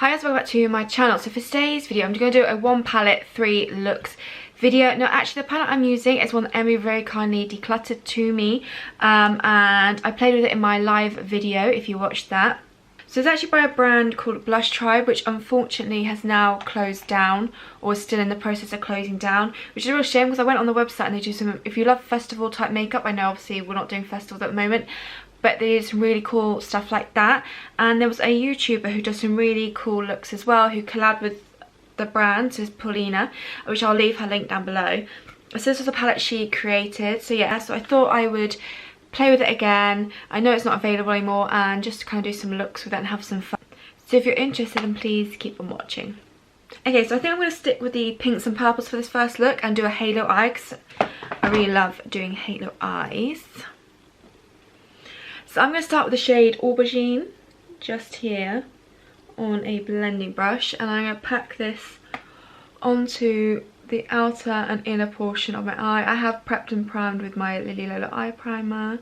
Hi guys, welcome back to my channel. So for today's video, I'm going to do a 1 palette 3 looks video. No, actually the palette I'm using is one that Emmy very kindly decluttered to me, and I played with it in my live video if you watched that. So it's actually by a brand called BlushTribe, which unfortunately has now closed down, or is still in the process of closing down, which is a real shame because I went on the website and they do some, if you love festival type makeup, I know obviously we're not doing festivals at the moment, but they do some really cool stuff like that. And there was a YouTuber who does some really cool looks as well, who collabed with the brand, so it's Paulina, which I'll leave her link down below. So this was a palette she created, so yeah, so I thought I would play with it again. I know it's not available anymore, and just to kind of do some looks with it and have some fun. So if you're interested, then please keep on watching. Okay, so I think I'm going to stick with the pinks and purples for this first look and do a halo eye, because I really love doing halo eyes. So I'm going to start with the shade Aubergine, just here, on a blending brush. And I'm going to pack this onto the outer and inner portion of my eye. I have prepped and primed with my Lily Lola eye primer.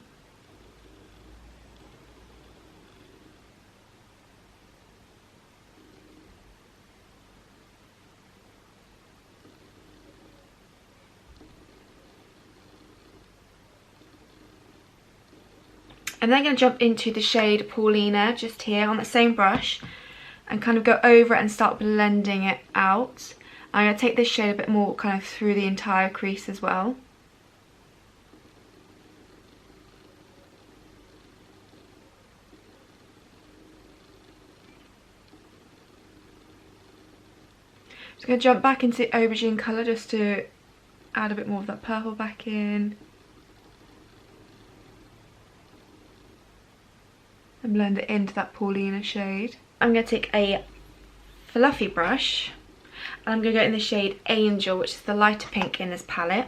I'm then going to jump into the shade Paulina, just here on the same brush, and kind of go over it and start blending it out. I'm going to take this shade a bit more kind of through the entire crease as well. Just going to jump back into the aubergine colour just to add a bit more of that purple back in. And blend it into that Paulina shade. I'm going to take a fluffy brush and I'm going to go in the shade Angel, which is the lighter pink in this palette,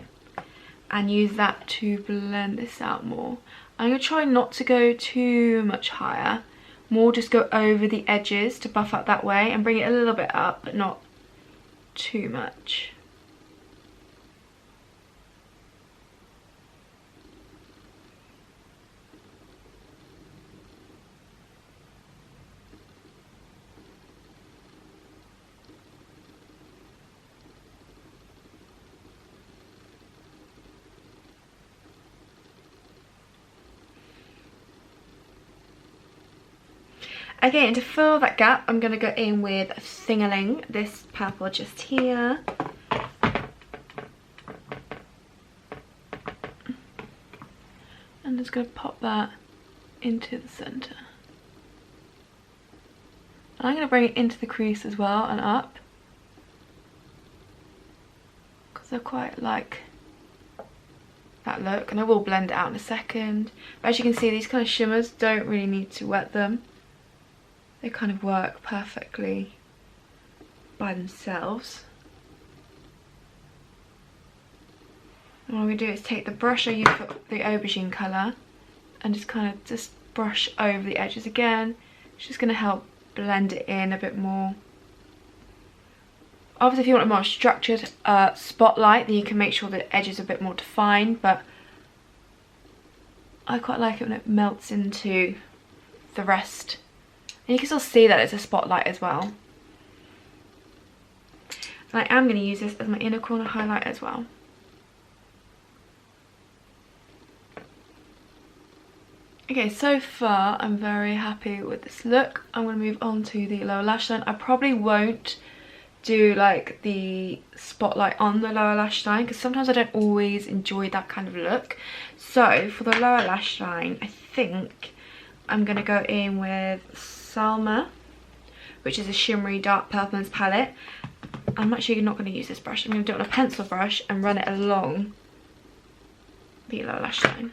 and use that to blend this out more. I'm going to try not to go too much higher, more just go over the edges to buff up that way and bring it a little bit up, but not too much. Okay, and to fill that gap, I'm going to go in with Thingaling, this purple just here. And just going to pop that into the centre. And I'm going to bring it into the crease as well and up, because I quite like that look, and I will blend it out in a second. But as you can see, these kind of shimmers don't really need to wet them. They kind of work perfectly by themselves. And what we do is take the brush I used for the aubergine colour and just kind of just brush over the edges again. It's just going to help blend it in a bit more. Obviously if you want a more structured spotlight, then you can make sure the edges are a bit more defined, but I quite like it when it melts into the rest. And you can still see that it's a spotlight as well. And I am going to use this as my inner corner highlight as well. Okay, so far I'm very happy with this look. I'm going to move on to the lower lash line. I probably won't do like the spotlight on the lower lash line, because sometimes I don't always enjoy that kind of look. So for the lower lash line, I think I'm going to go in with Salma, which is a shimmery dark purple in this palette. I'm actually not going to use this brush. I'm going to do it on a pencil brush and run it along the lower lash line.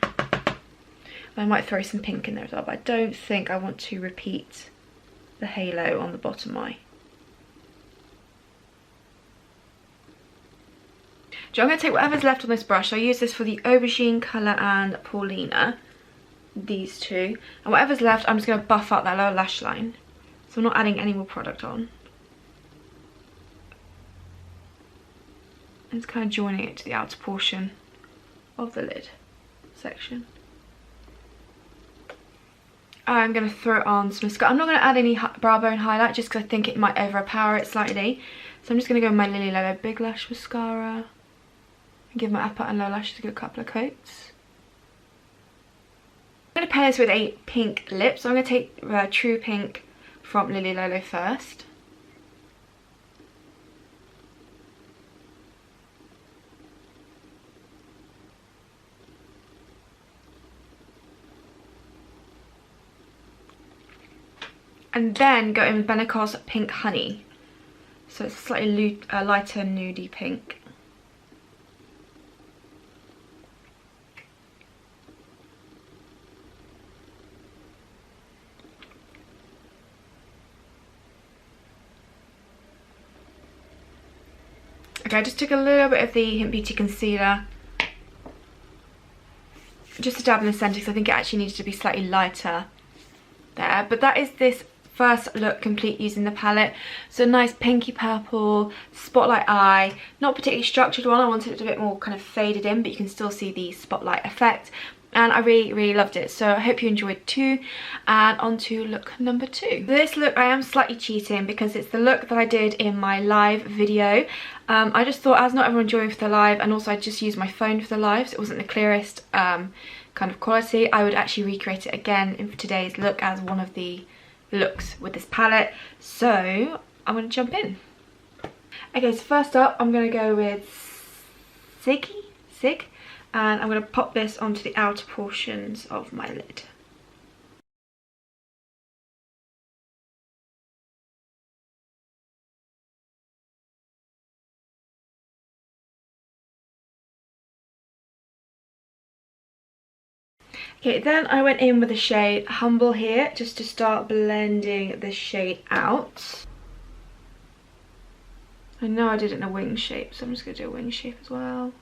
I might throw some pink in there as well, but I don't think I want to repeat the halo on the bottom eye. So I'm going to take whatever's left on this brush. I use this for the aubergine colour and Paulina, these two, and whatever's left I'm just going to buff up that lower lash line, so I'm not adding any more product on. And it's kind of joining it to the outer portion of the lid section. I'm going to throw on some mascara. I'm not going to add any brow bone highlight just because I think it might overpower it slightly. So I'm just going to go with my Lily Lolo Big Lash Mascara and give my upper and lower lashes a good couple of coats. I'm going to pair this with a pink lip. So I'm going to take True Pink from Lily Lolo first. And then go in with Benecos Pink Honey. So it's a slightly lighter nudie pink. Okay, I just took a little bit of the Hint Beauty concealer. Just to dab in the centre because I think it actually needs to be slightly lighter there. But that is this first look complete using the palette. So nice pinky purple spotlight eye, not particularly structured one. I wanted it a bit more kind of faded in, but you can still see the spotlight effect, and I really loved it. So I hope you enjoyed too. And on to look number 2. This look I am slightly cheating because it's the look that I did in my live video. I just thought, as not everyone joined for the live, and also I just used my phone for the live, so it wasn't the clearest kind of quality, I would actually recreate it again in today's look as one of the looks with this palette. So I'm going to jump in. Okay, so first up I'm going to go with Sig, and I'm going to pop this onto the outer portions of my lid. Okay, then I went in with the shade Humble here, just to start blending the shade out. I know I did it in a wing shape, so I'm just going to do a wing shape as well.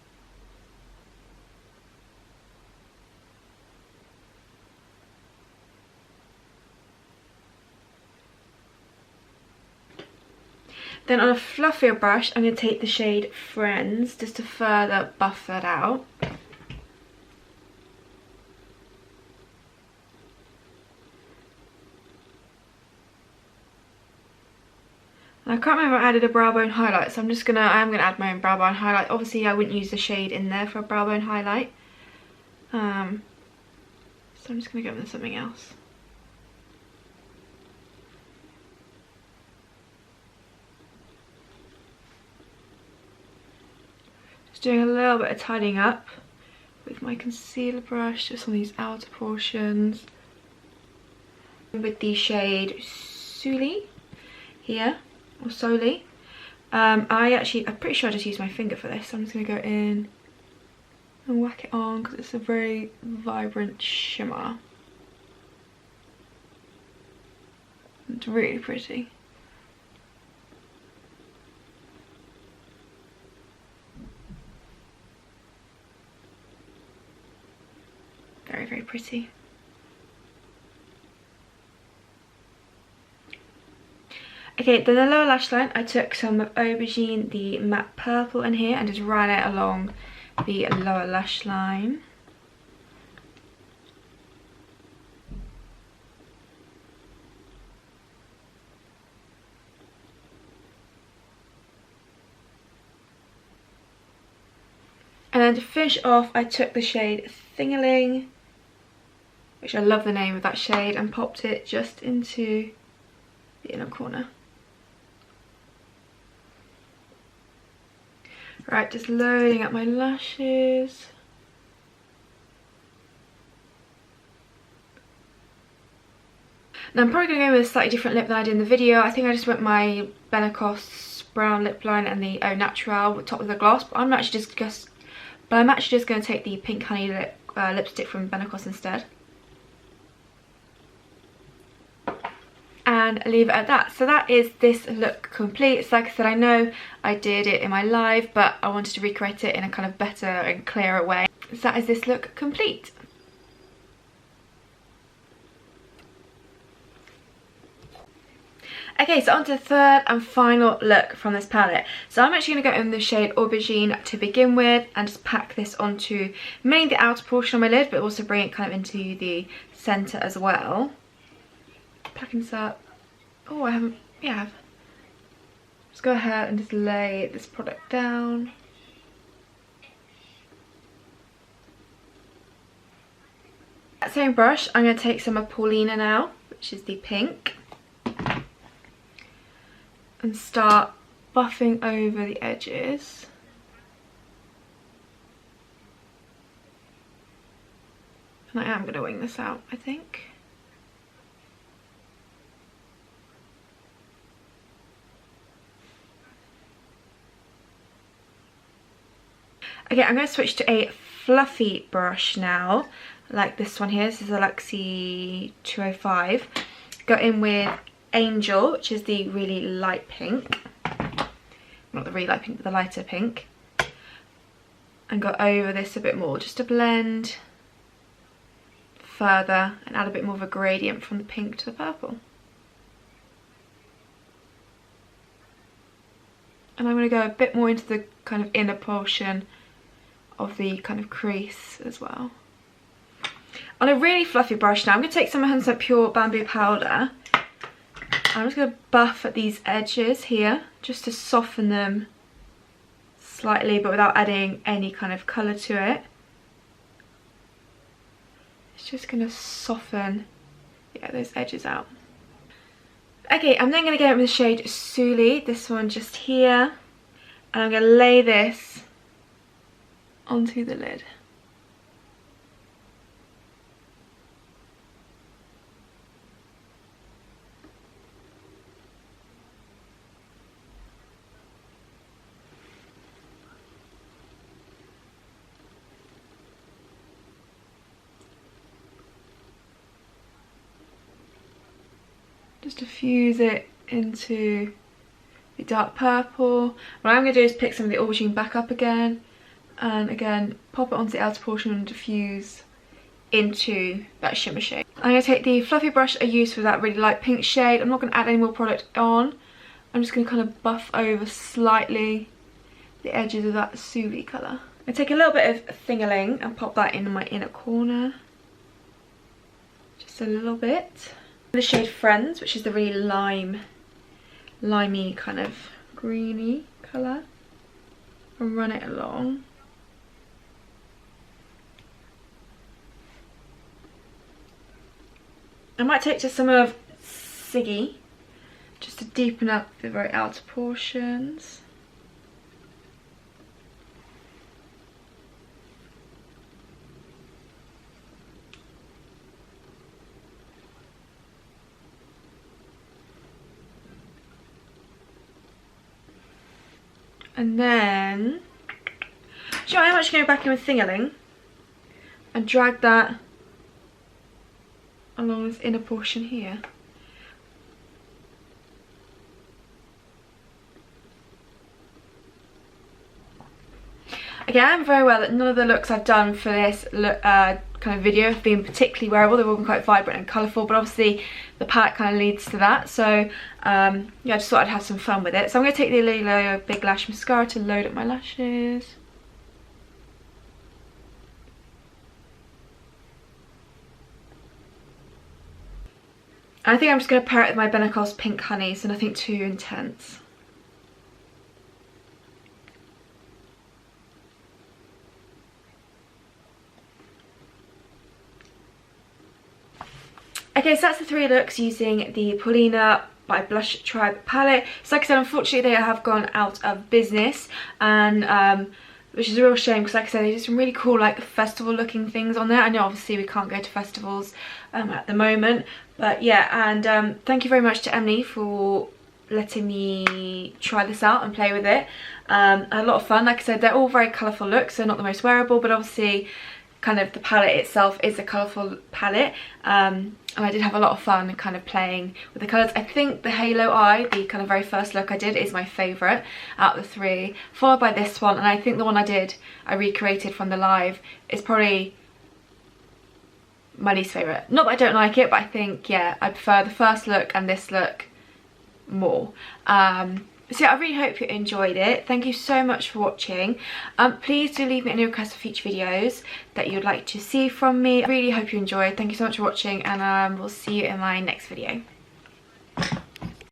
Then on a fluffier brush, I'm going to take the shade Friends, just to further buff that out. And I can't remember if I added a brow bone highlight, so I am gonna add my own brow bone highlight. Obviously I wouldn't use the shade in there for a brow bone highlight. So I'm just gonna go with something else. Just doing a little bit of tidying up with my concealer brush, just on these outer portions. With the shade Suli here. Or Soli. I'm pretty sure I just used my finger for this, so I'm just going to go in and whack it on because it's a very vibrant shimmer. It's really pretty. Very pretty. Okay, then the lower lash line, I took some of Aubergine, the matte purple in here, and just ran it along the lower lash line. And then to finish off, I took the shade Thingaling, which I love the name of that shade, and popped it just into the inner corner. Right, just loading up my lashes. Now I'm probably going to go with a slightly different lip than I did in the video. I think I just went my Benecos brown lip line and the Au Naturel top of the gloss, but I'm actually just going to take the Pink Honey lipstick from Benecos instead. And leave it at that. So that is this look complete. It's like I said, I know I did it in my live, but I wanted to recreate it in a kind of better and clearer way. So that is this look complete. Okay, so on to the third and final look from this palette. So I'm actually going to go in the shade Aubergine to begin with and just pack this onto mainly the outer portion of my lid, but also bring it kind of into the centre as well. packing this up. Oh, I haven't, yeah, I have. Just go ahead and just lay this product down. That same brush, I'm going to take some of Paulina now, which is the pink, and start buffing over the edges. And I am going to wing this out, I think. Okay, I'm going to switch to a fluffy brush now, like this one here. This is a Luxie 205. Go in with Angel, which is the really light pink. Not the really light pink, but the lighter pink. And go over this a bit more, just to blend further and add a bit more of a gradient from the pink to the purple. And I'm going to go a bit more into the kind of inner portion of the kind of crease as well. On a really fluffy brush now, I'm going to take some 100% pure bamboo powder. I'm just going to buff at these edges here, just to soften them slightly, but without adding any kind of colour to it. It's just going to soften, yeah, those edges out. Okay, I'm then going to go in with the shade Suli, this one just here, and I'm going to lay this onto the lid. Just diffuse it into the dark purple. What I'm going to do is pick some of the aubergine back up again, and again pop it onto the outer portion and diffuse into that shimmer shade. I'm going to take the fluffy brush I used for that really light pink shade. I'm not going to add any more product on. I'm just going to kind of buff over slightly the edges of that Suli colour. I take a little bit of Thingaling and pop that in my inner corner. Just a little bit. The shade Friends, which is the really limey kind of greeny colour, and run it along. I might take just some of Siggy, just to deepen up the very outer portions. And then, do you know, I'm actually going back in with Thingaling and drag that along this inner portion here. Okay, I'm very aware that none of the looks I've done for this kind of video have been particularly wearable. They've all been quite vibrant and colourful, but obviously the palette kind of leads to that. So yeah, I just thought I'd have some fun with it. So I'm going to take the Lilo Big Lash Mascara to load up my lashes. I think I'm just going to pair it with my Benecos Pink Honey, so nothing too intense. Okay, so that's the three looks using the Paulina by BlushTribe palette. So like I said, unfortunately they have gone out of business, and which is a real shame, because like I said, they did some really cool like festival looking things on there. I know obviously we can't go to festivals at the moment, but yeah, and thank you very much to Emily for letting me try this out and play with it. I had a lot of fun. Like I said, they're all very colourful looks, so not the most wearable, but obviously kind of the palette itself is a colourful palette, and I did have a lot of fun kind of playing with the colours. I think the Halo Eye, the kind of very first look I did, is my favourite out of the three, followed by this one, and I think the one I recreated from the live is probably my least favourite. Not that I don't like it, but I think, yeah, I prefer the first look and this look more. So yeah, I really hope you enjoyed it. Thank you so much for watching. Please do leave me any requests for future videos that you'd like to see from me. I really hope you enjoyed. Thank you so much for watching, and we'll see you in my next video.